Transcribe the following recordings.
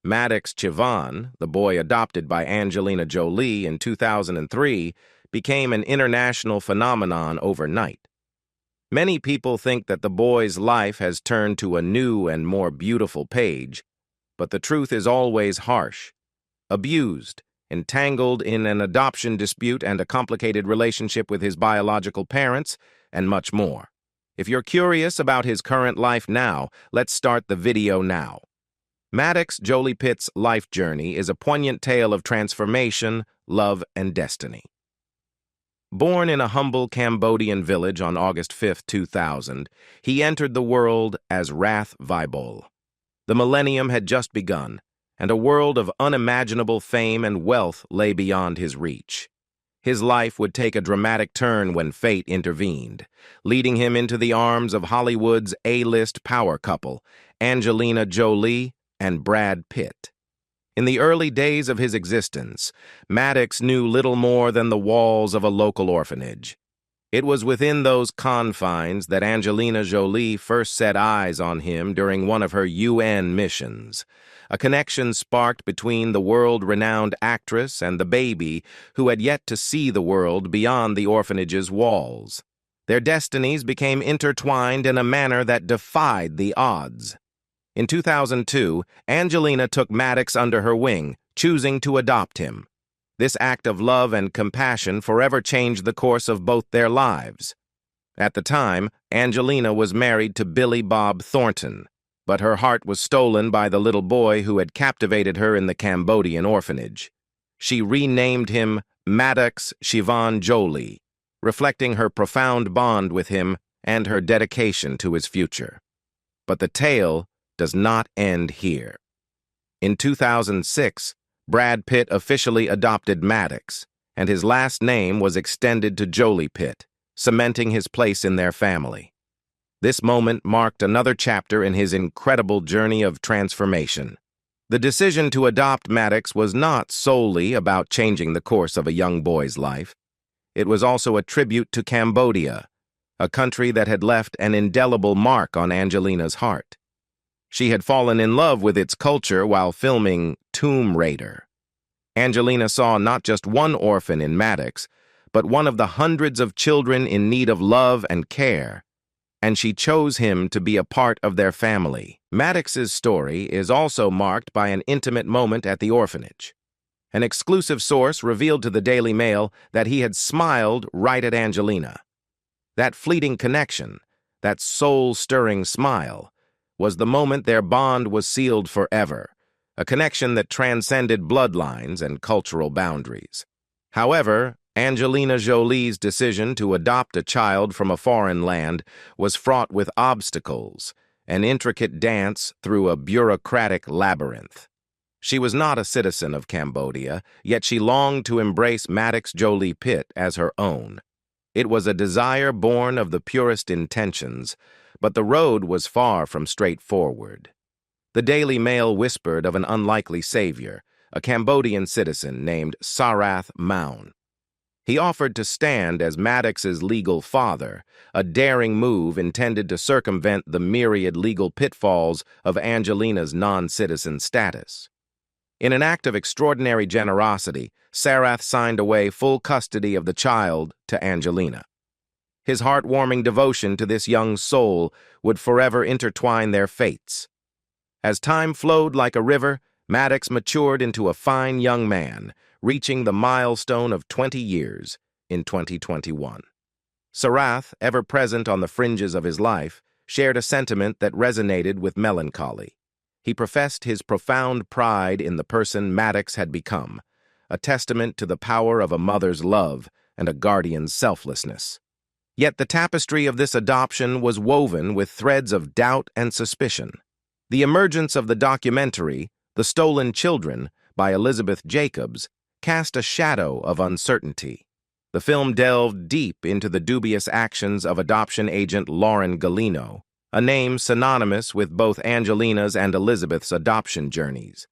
Maddox Chivan, the boy adopted by Angelina Jolie in 2003, became an international phenomenon overnight. Many people think that the boy's life has turned to a new and more beautiful page, but the truth is always harsh. Abused, entangled in an adoption dispute and a complicated relationship with his biological parents, and much more. If you're curious about his current life now, let's start the video now. Maddox Jolie-Pitt's life journey is a poignant tale of transformation, love, and destiny. Born in a humble Cambodian village on August 5, 2000, he entered the world as Rath Vibol. The millennium had just begun, and a world of unimaginable fame and wealth lay beyond his reach. His life would take a dramatic turn when fate intervened, leading him into the arms of Hollywood's A-list power couple, Angelina Jolie and Brad Pitt. In the early days of his existence, Maddox knew little more than the walls of a local orphanage. It was within those confines that Angelina Jolie first set eyes on him during one of her UN missions. A connection sparked between the world-renowned actress and the baby who had yet to see the world beyond the orphanage's walls. Their destinies became intertwined in a manner that defied the odds. In 2002, Angelina took Maddox under her wing, choosing to adopt him. This act of love and compassion forever changed the course of both their lives. At the time, Angelina was married to Billy Bob Thornton, but her heart was stolen by the little boy who had captivated her in the Cambodian orphanage. She renamed him Maddox Chivan Jolie, reflecting her profound bond with him and her dedication to his future. But the tale does not end here. In 2006, Brad Pitt officially adopted Maddox, and his last name was extended to Jolie-Pitt, cementing his place in their family. This moment marked another chapter in his incredible journey of transformation. The decision to adopt Maddox was not solely about changing the course of a young boy's life. It was also a tribute to Cambodia, a country that had left an indelible mark on Angelina's heart. She had fallen in love with its culture while filming Tomb Raider. Angelina saw not just one orphan in Maddox, but one of the hundreds of children in need of love and care, and she chose him to be a part of their family. Maddox's story is also marked by an intimate moment at the orphanage. An exclusive source revealed to the Daily Mail that he had smiled right at Angelina. That fleeting connection, that soul-stirring smile, was the moment their bond was sealed forever, a connection that transcended bloodlines and cultural boundaries. However, Angelina Jolie's decision to adopt a child from a foreign land was fraught with obstacles, an intricate dance through a bureaucratic labyrinth. She was not a citizen of Cambodia, yet she longed to embrace Maddox Jolie-Pitt as her own. It was a desire born of the purest intentions, but the road was far from straightforward. The Daily Mail whispered of an unlikely savior, a Cambodian citizen named Sarath Maun. He offered to stand as Maddox's legal father, a daring move intended to circumvent the myriad legal pitfalls of Angelina's non-citizen status. In an act of extraordinary generosity, Sarath signed away full custody of the child to Angelina. His heartwarming devotion to this young soul would forever intertwine their fates. As time flowed like a river, Maddox matured into a fine young man, reaching the milestone of 20 years in 2021. Sarath, ever present on the fringes of his life, shared a sentiment that resonated with melancholy. He professed his profound pride in the person Maddox had become, a testament to the power of a mother's love and a guardian's selflessness. Yet the tapestry of this adoption was woven with threads of doubt and suspicion. The emergence of the documentary, The Stolen Children, by Elizabeth Jacobs, cast a shadow of uncertainty. The film delved deep into the dubious actions of adoption agent Lauren Galino, a name synonymous with both Angelina's and Elizabeth's adoption journeys.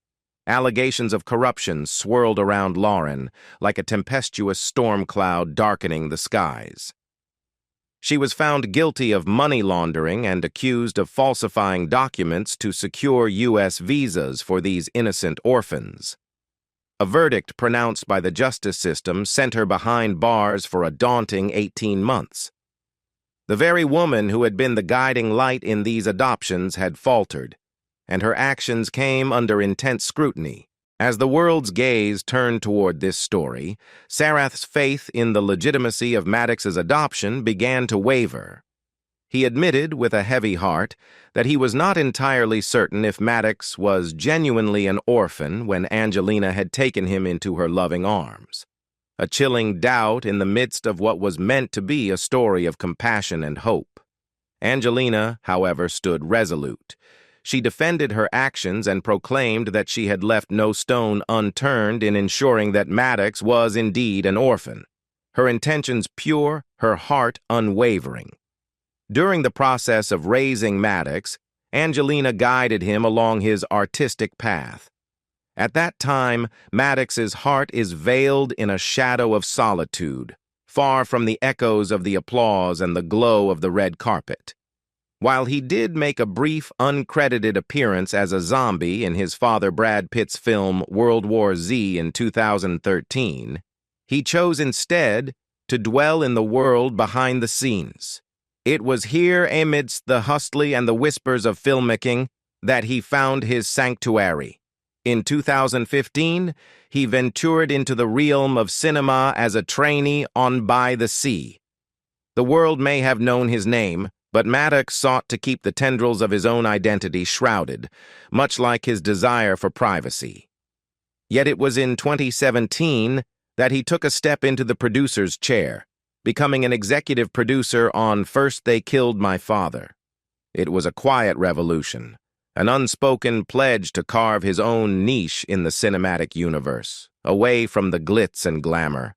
Allegations of corruption swirled around Lauren like a tempestuous storm cloud darkening the skies. She was found guilty of money laundering and accused of falsifying documents to secure U.S. visas for these innocent orphans. A verdict pronounced by the justice system sent her behind bars for a daunting 18 months. The very woman who had been the guiding light in these adoptions had faltered, and her actions came under intense scrutiny. As the world's gaze turned toward this story, Sarath's faith in the legitimacy of Maddox's adoption began to waver. He admitted with a heavy heart that he was not entirely certain if Maddox was genuinely an orphan when Angelina had taken him into her loving arms. A chilling doubt in the midst of what was meant to be a story of compassion and hope. Angelina, however, stood resolute. She defended her actions and proclaimed that she had left no stone unturned in ensuring that Maddox was indeed an orphan. Her intentions pure, her heart unwavering. During the process of raising Maddox, Angelina guided him along his artistic path. At that time, Maddox's heart is veiled in a shadow of solitude, far from the echoes of the applause and the glow of the red carpet. While he did make a brief, uncredited appearance as a zombie in his father Brad Pitt's film World War Z in 2013, he chose instead to dwell in the world behind the scenes. It was here, amidst the hustling and the whispers of filmmaking, that he found his sanctuary. In 2015, he ventured into the realm of cinema as a trainee on By the Sea. The world may have known his name, but Maddox sought to keep the tendrils of his own identity shrouded, much like his desire for privacy. Yet it was in 2017 that he took a step into the producer's chair, becoming an executive producer on First They Killed My Father. It was a quiet revolution, an unspoken pledge to carve his own niche in the cinematic universe, away from the glitz and glamour.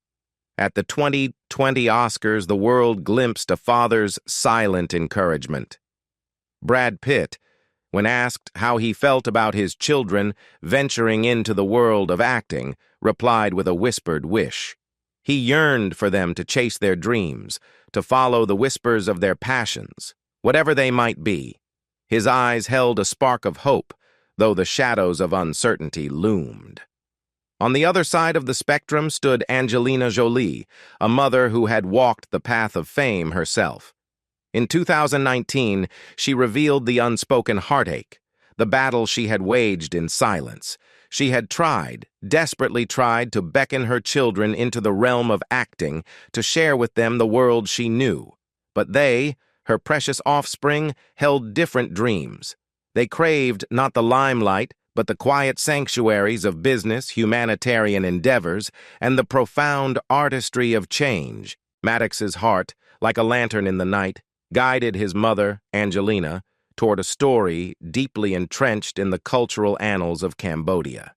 At the 2020 Oscars, the world glimpsed a father's silent encouragement. Brad Pitt, when asked how he felt about his children venturing into the world of acting, replied with a whispered wish. He yearned for them to chase their dreams, to follow the whispers of their passions, whatever they might be. His eyes held a spark of hope, though the shadows of uncertainty loomed. On the other side of the spectrum stood Angelina Jolie, a mother who had walked the path of fame herself. In 2019, she revealed the unspoken heartache, the battle she had waged in silence. She had desperately tried to beckon her children into the realm of acting, to share with them the world she knew. But they, her precious offspring, held different dreams. They craved not the limelight, but the quiet sanctuaries of business, humanitarian endeavors, and the profound artistry of change. Maddox's heart, like a lantern in the night, guided his mother, Angelina, toward a story deeply entrenched in the cultural annals of Cambodia.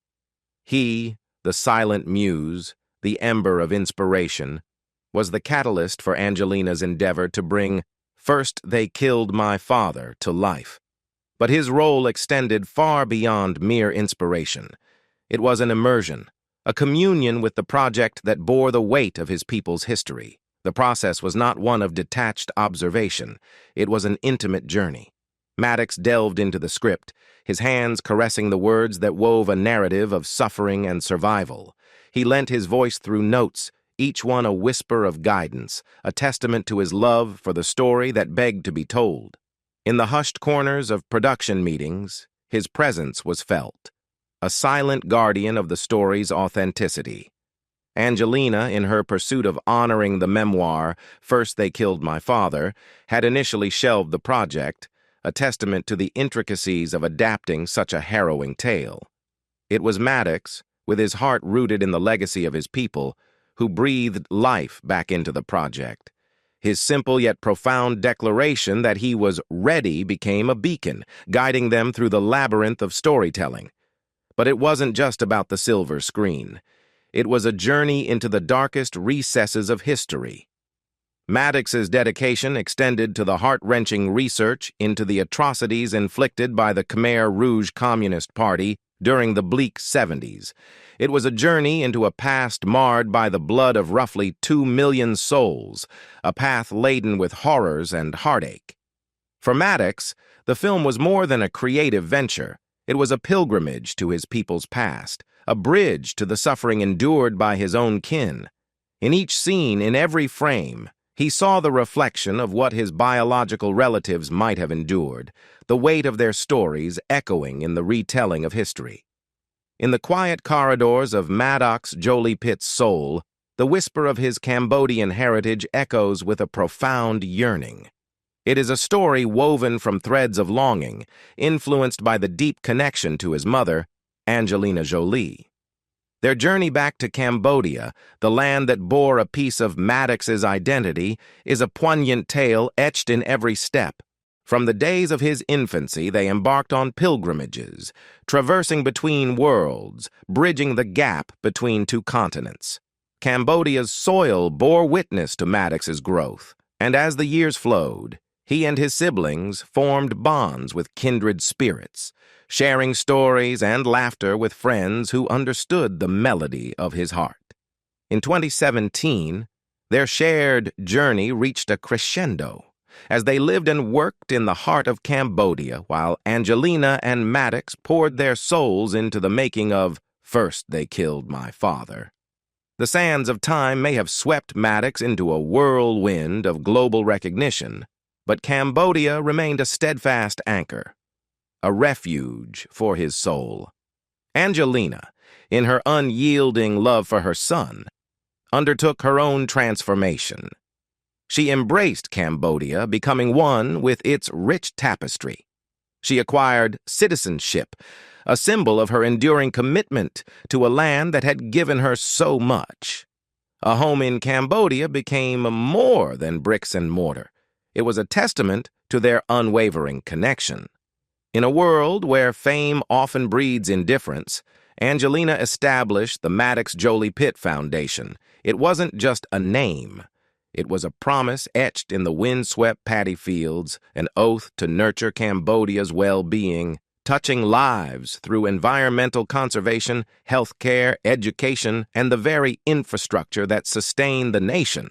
He, the silent muse, the ember of inspiration, was the catalyst for Angelina's endeavor to bring First They Killed My Father to life. But his role extended far beyond mere inspiration. It was an immersion, a communion with the project that bore the weight of his people's history. The process was not one of detached observation. It was an intimate journey. Maddox delved into the script, his hands caressing the words that wove a narrative of suffering and survival. He lent his voice through notes, each one a whisper of guidance, a testament to his love for the story that begged to be told. In the hushed corners of production meetings, his presence was felt, a silent guardian of the story's authenticity. Angelina, in her pursuit of honoring the memoir, First They Killed My Father, had initially shelved the project, a testament to the intricacies of adapting such a harrowing tale. It was Maddox, with his heart rooted in the legacy of his people, who breathed life back into the project. His simple yet profound declaration that he was ready became a beacon, guiding them through the labyrinth of storytelling. But it wasn't just about the silver screen. It was a journey into the darkest recesses of history. Maddox's dedication extended to the heart-wrenching research into the atrocities inflicted by the Khmer Rouge Communist Party during the bleak 70s. It was a journey into a past marred by the blood of roughly 2 million souls, a path laden with horrors and heartache. For Maddox, the film was more than a creative venture. It was a pilgrimage to his people's past, a bridge to the suffering endured by his own kin. In each scene, in every frame, he saw the reflection of what his biological relatives might have endured, the weight of their stories echoing in the retelling of history. In the quiet corridors of Maddox Jolie-Pitt's soul, the whisper of his Cambodian heritage echoes with a profound yearning. It is a story woven from threads of longing, influenced by the deep connection to his mother, Angelina Jolie. Their journey back to Cambodia, the land that bore a piece of Maddox's identity, is a poignant tale etched in every step. From the days of his infancy, they embarked on pilgrimages, traversing between worlds, bridging the gap between two continents. Cambodia's soil bore witness to Maddox's growth, and as the years flowed, he and his siblings formed bonds with kindred spirits, sharing stories and laughter with friends who understood the melody of his heart. In 2017, their shared journey reached a crescendo as they lived and worked in the heart of Cambodia while Angelina and Maddox poured their souls into the making of First They Killed My Father. The sands of time may have swept Maddox into a whirlwind of global recognition, but Cambodia remained a steadfast anchor, a refuge for his soul. Angelina, in her unyielding love for her son, undertook her own transformation. She embraced Cambodia, becoming one with its rich tapestry. She acquired citizenship, a symbol of her enduring commitment to a land that had given her so much. A home in Cambodia became more than bricks and mortar. It was a testament to their unwavering connection. In a world where fame often breeds indifference, Angelina established the Maddox Jolie-Pitt Foundation. It wasn't just a name. It was a promise etched in the windswept paddy fields, an oath to nurture Cambodia's well-being, touching lives through environmental conservation, healthcare, education, and the very infrastructure that sustained the nation.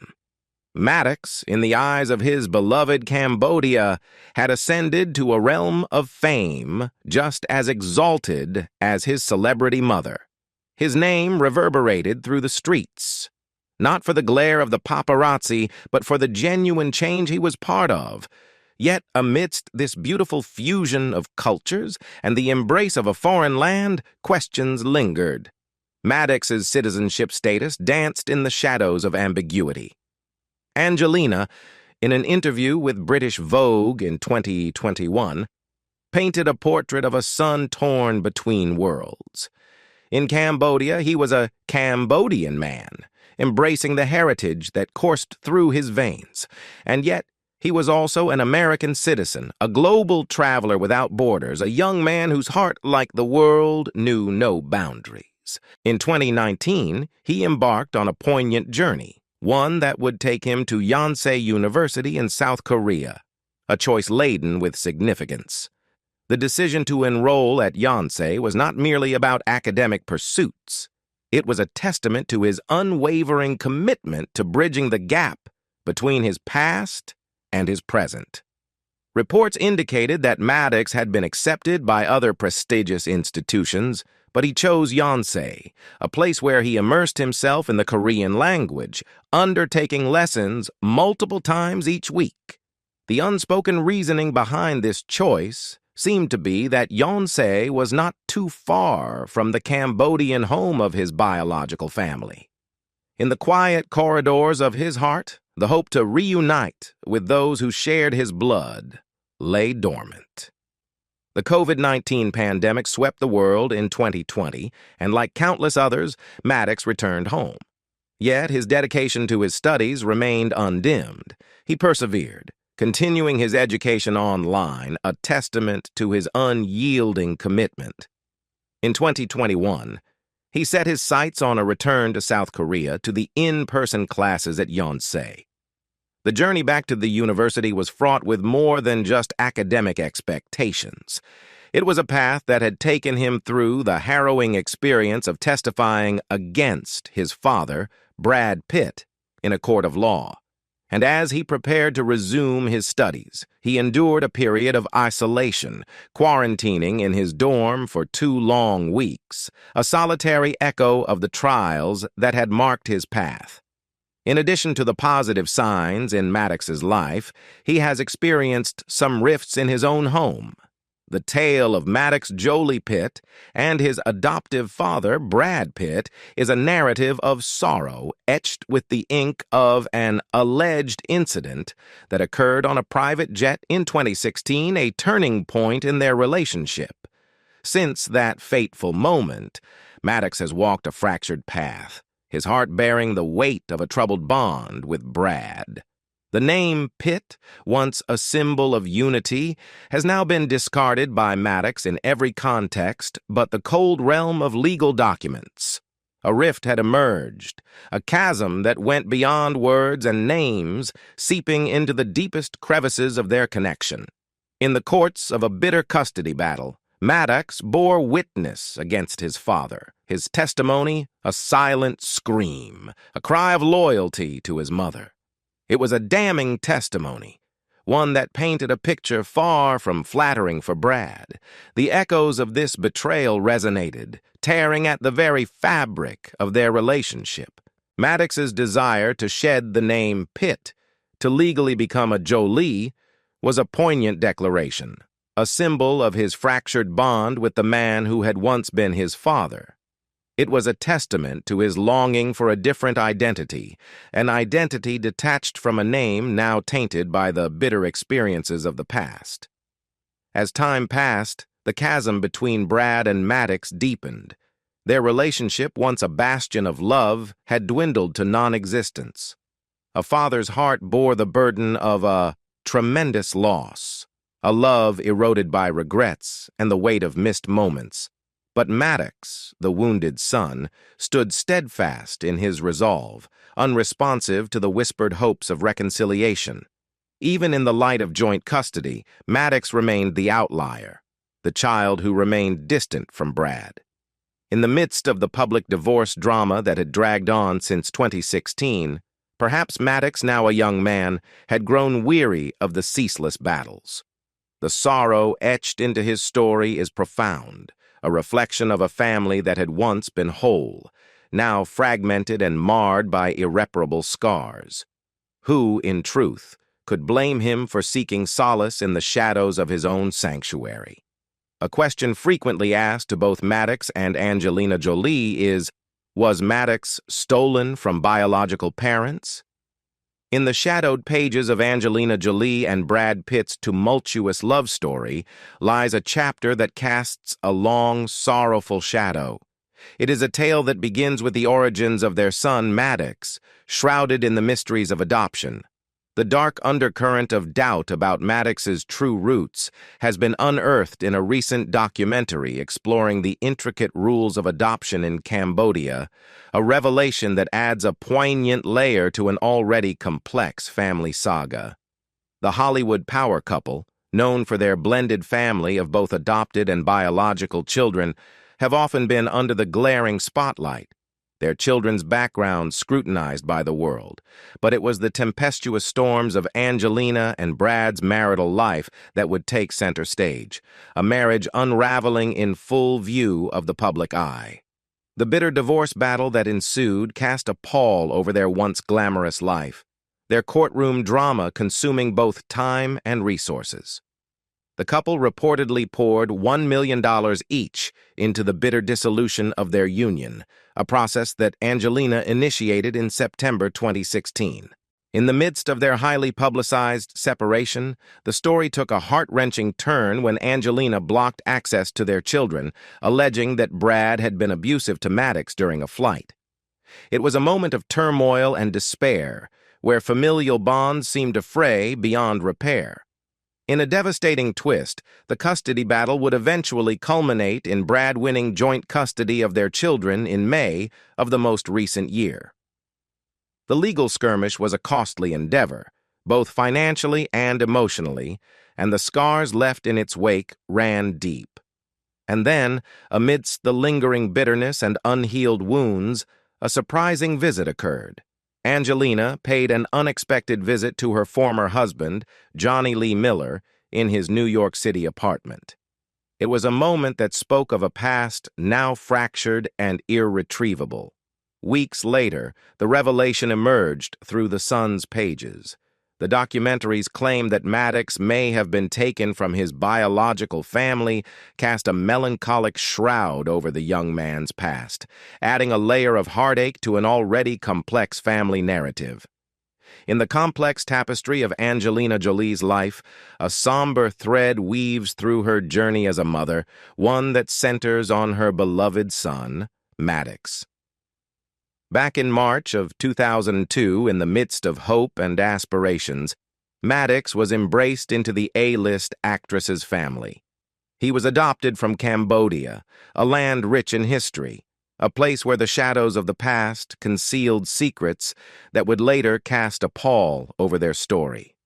Maddox, in the eyes of his beloved Cambodia, had ascended to a realm of fame just as exalted as his celebrity mother. His name reverberated through the streets, not for the glare of the paparazzi, but for the genuine change he was part of. Yet, amidst this beautiful fusion of cultures and the embrace of a foreign land, questions lingered. Maddox's citizenship status danced in the shadows of ambiguity. Angelina, in an interview with British Vogue in 2021, painted a portrait of a son torn between worlds. In Cambodia, he was a Cambodian man, embracing the heritage that coursed through his veins. And yet, he was also an American citizen, a global traveler without borders, a young man whose heart, like the world, knew no boundaries. In 2019, he embarked on a poignant journey, one that would take him to Yonsei University in South Korea, a choice laden with significance. The decision to enroll at Yonsei was not merely about academic pursuits. It was a testament to his unwavering commitment to bridging the gap between his past and his present. Reports indicated that Maddox had been accepted by other prestigious institutions, but he chose Yonsei, a place where he immersed himself in the Korean language, undertaking lessons multiple times each week. The unspoken reasoning behind this choice seemed to be that Yonsei was not too far from the Cambodian home of his biological family. In the quiet corridors of his heart, the hope to reunite with those who shared his blood lay dormant. The COVID-19 pandemic swept the world in 2020, and like countless others, Maddox returned home. Yet his dedication to his studies remained undimmed. He persevered, continuing his education online, a testament to his unyielding commitment. In 2021, he set his sights on a return to South Korea to the in-person classes at Yonsei. The journey back to the university was fraught with more than just academic expectations. It was a path that had taken him through the harrowing experience of testifying against his father, Brad Pitt, in a court of law. And as he prepared to resume his studies, he endured a period of isolation, quarantining in his dorm for 2 long weeks, a solitary echo of the trials that had marked his path. In addition to the positive signs in Maddox's life, he has experienced some rifts in his own home. The tale of Maddox Jolie-Pitt and his adoptive father, Brad Pitt, is a narrative of sorrow etched with the ink of an alleged incident that occurred on a private jet in 2016, a turning point in their relationship. Since that fateful moment, Maddox has walked a fractured path, his heart bearing the weight of a troubled bond with Brad. The name Pitt, once a symbol of unity, has now been discarded by Maddox in every context but the cold realm of legal documents. A rift had emerged, a chasm that went beyond words and names, seeping into the deepest crevices of their connection. In the courts of a bitter custody battle, Maddox bore witness against his father, his testimony a silent scream, a cry of loyalty to his mother. It was a damning testimony, one that painted a picture far from flattering for Brad. The echoes of this betrayal resonated, tearing at the very fabric of their relationship. Maddox's desire to shed the name Pitt, to legally become a Jolie, was a poignant declaration, a symbol of his fractured bond with the man who had once been his father. It was a testament to his longing for a different identity, an identity detached from a name now tainted by the bitter experiences of the past. As time passed, the chasm between Brad and Maddox deepened. Their relationship, once a bastion of love, had dwindled to non-existence. A father's heart bore the burden of a tremendous loss, a love eroded by regrets and the weight of missed moments. But Maddox, the wounded son, stood steadfast in his resolve, unresponsive to the whispered hopes of reconciliation. Even in the light of joint custody, Maddox remained the outlier, the child who remained distant from Brad. In the midst of the public divorce drama that had dragged on since 2016, perhaps Maddox, now a young man, had grown weary of the ceaseless battles. The sorrow etched into his story is profound, a reflection of a family that had once been whole, now fragmented and marred by irreparable scars. Who, in truth, could blame him for seeking solace in the shadows of his own sanctuary? A question frequently asked to both Maddox and Angelina Jolie is, was Maddox stolen from biological parents? In the shadowed pages of Angelina Jolie and Brad Pitt's tumultuous love story lies a chapter that casts a long, sorrowful shadow. It is a tale that begins with the origins of their son, Maddox, shrouded in the mysteries of adoption. The dark undercurrent of doubt about Maddox's true roots has been unearthed in a recent documentary exploring the intricate rules of adoption in Cambodia, a revelation that adds a poignant layer to an already complex family saga. The Hollywood power couple, known for their blended family of both adopted and biological children, have often been under the glaring spotlight, their children's backgrounds scrutinized by the world. But it was the tempestuous storms of Angelina and Brad's marital life that would take center stage, a marriage unraveling in full view of the public eye. The bitter divorce battle that ensued cast a pall over their once glamorous life, their courtroom drama consuming both time and resources. The couple reportedly poured $1 million each into the bitter dissolution of their union, a process that Angelina initiated in September 2016. In the midst of their highly publicized separation, the story took a heart-wrenching turn when Angelina blocked access to their children, alleging that Brad had been abusive to Maddox during a flight. It was a moment of turmoil and despair, where familial bonds seemed to fray beyond repair. In a devastating twist, the custody battle would eventually culminate in Brad winning joint custody of their children in May of the most recent year. The legal skirmish was a costly endeavor, both financially and emotionally, and the scars left in its wake ran deep. And then, amidst the lingering bitterness and unhealed wounds, a surprising visit occurred. Angelina paid an unexpected visit to her former husband, Johnny Lee Miller, in his New York City apartment. It was a moment that spoke of a past now fractured and irretrievable. Weeks later, the revelation emerged through the Sun's pages. The documentaries claim that Maddox may have been taken from his biological family, cast a melancholic shroud over the young man's past, adding a layer of heartache to an already complex family narrative. In the complex tapestry of Angelina Jolie's life, a somber thread weaves through her journey as a mother, one that centers on her beloved son, Maddox. Back in March of 2002, in the midst of hope and aspirations, Maddox was embraced into the A-list actress's family. He was adopted from Cambodia, a land rich in history, a place where the shadows of the past concealed secrets that would later cast a pall over their story.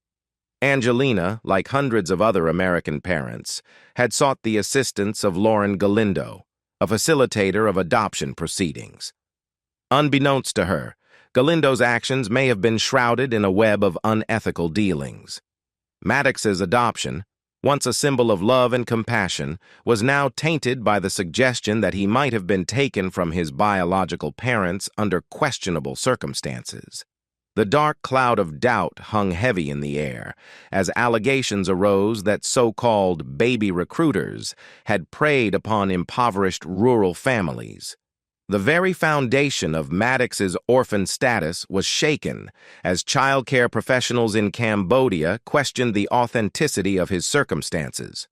Angelina, like hundreds of other American parents, had sought the assistance of Lauren Galindo, a facilitator of adoption proceedings. Unbeknownst to her, Galindo's actions may have been shrouded in a web of unethical dealings. Maddox's adoption, once a symbol of love and compassion, was now tainted by the suggestion that he might have been taken from his biological parents under questionable circumstances. The dark cloud of doubt hung heavy in the air as allegations arose that so-called baby recruiters had preyed upon impoverished rural families. The very foundation of Maddox's orphan status was shaken as child care professionals in Cambodia questioned the authenticity of his circumstances.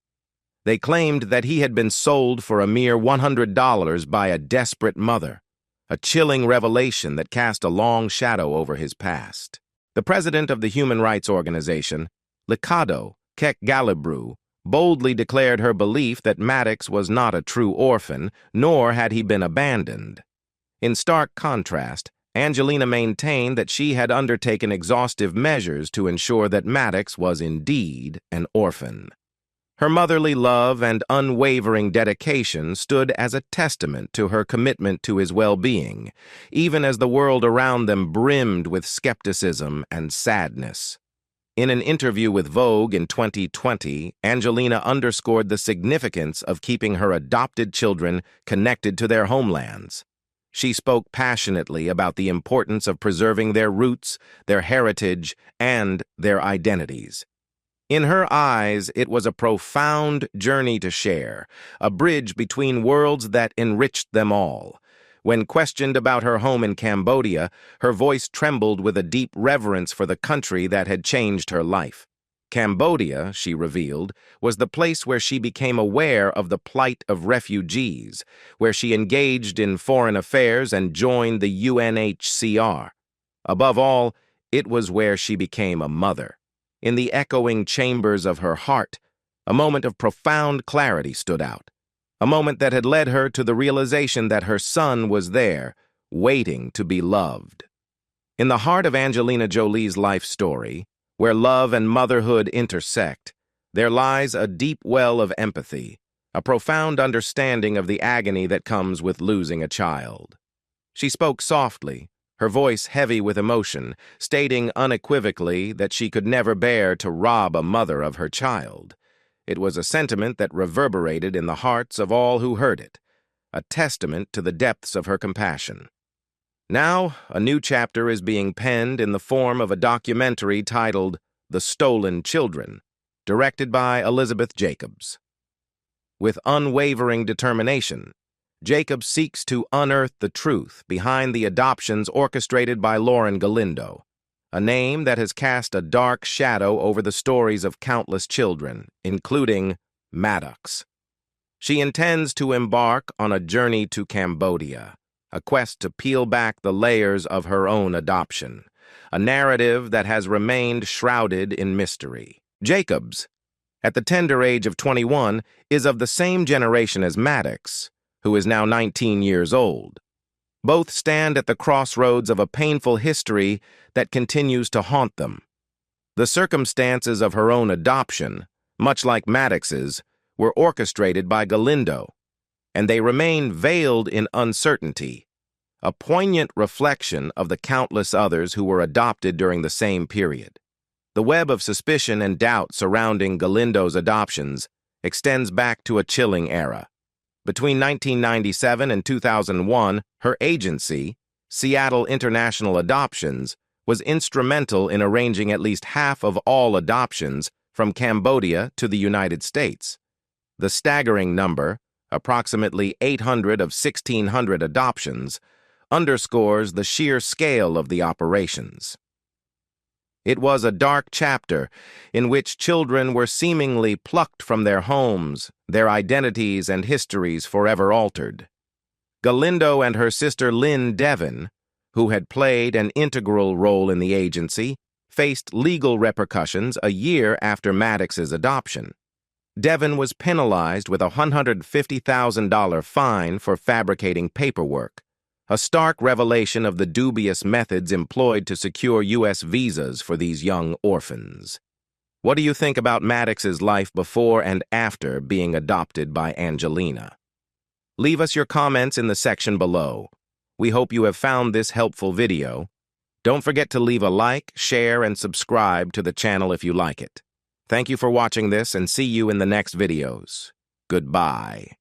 They claimed that he had been sold for a mere $100 by a desperate mother, a chilling revelation that cast a long shadow over his past. The president of the human rights organization, Legitimacy, boldly declared her belief that Maddox was not a true orphan, nor had he been abandoned. In stark contrast, Angelina maintained that she had undertaken exhaustive measures to ensure that Maddox was indeed an orphan. Her motherly love and unwavering dedication stood as a testament to her commitment to his well-being, even as the world around them brimmed with skepticism and sadness. In an interview with Vogue in 2020, Angelina underscored the significance of keeping her adopted children connected to their homelands. She spoke passionately about the importance of preserving their roots, their heritage, and their identities. In her eyes, it was a profound journey to share, a bridge between worlds that enriched them all. When questioned about her home in Cambodia, her voice trembled with a deep reverence for the country that had changed her life. Cambodia, she revealed, was the place where she became aware of the plight of refugees, where she engaged in foreign affairs and joined the UNHCR. Above all, it was where she became a mother. In the echoing chambers of her heart, a moment of profound clarity stood out. A moment that had led her to the realization that her son was there, waiting to be loved. In the heart of Angelina Jolie's life story, where love and motherhood intersect, there lies a deep well of empathy, a profound understanding of the agony that comes with losing a child. She spoke softly, her voice heavy with emotion, stating unequivocally that she could never bear to rob a mother of her child. It was a sentiment that reverberated in the hearts of all who heard it, a testament to the depths of her compassion. Now, a new chapter is being penned in the form of a documentary titled The Stolen Children, directed by Elizabeth Jacobs. With unwavering determination, Jacobs seeks to unearth the truth behind the adoptions orchestrated by Lauren Galindo, a name that has cast a dark shadow over the stories of countless children, including Maddox. She intends to embark on a journey to Cambodia, a quest to peel back the layers of her own adoption, a narrative that has remained shrouded in mystery. Jacobs, at the tender age of 21, is of the same generation as Maddox, who is now 19 years old. Both stand at the crossroads of a painful history that continues to haunt them. The circumstances of her own adoption, much like Maddox's, were orchestrated by Galindo, and they remain veiled in uncertainty, a poignant reflection of the countless others who were adopted during the same period. The web of suspicion and doubt surrounding Galindo's adoptions extends back to a chilling era. Between 1997 and 2001, her agency, Seattle International Adoptions, was instrumental in arranging at least half of all adoptions from Cambodia to the United States. The staggering number, approximately 800 of 1,600 adoptions, underscores the sheer scale of the operations. It was a dark chapter in which children were seemingly plucked from their homes, their identities and histories forever altered. Galindo and her sister Lynn Devon, who had played an integral role in the agency, faced legal repercussions a year after Maddox's adoption. Devon was penalized with a $150,000 fine for fabricating paperwork, a stark revelation of the dubious methods employed to secure U.S. visas for these young orphans. What do you think about Maddox's life before and after being adopted by Angelina? Leave us your comments in the section below. We hope you have found this helpful video. Don't forget to leave a like, share, and subscribe to the channel if you like it. Thank you for watching this and see you in the next videos. Goodbye.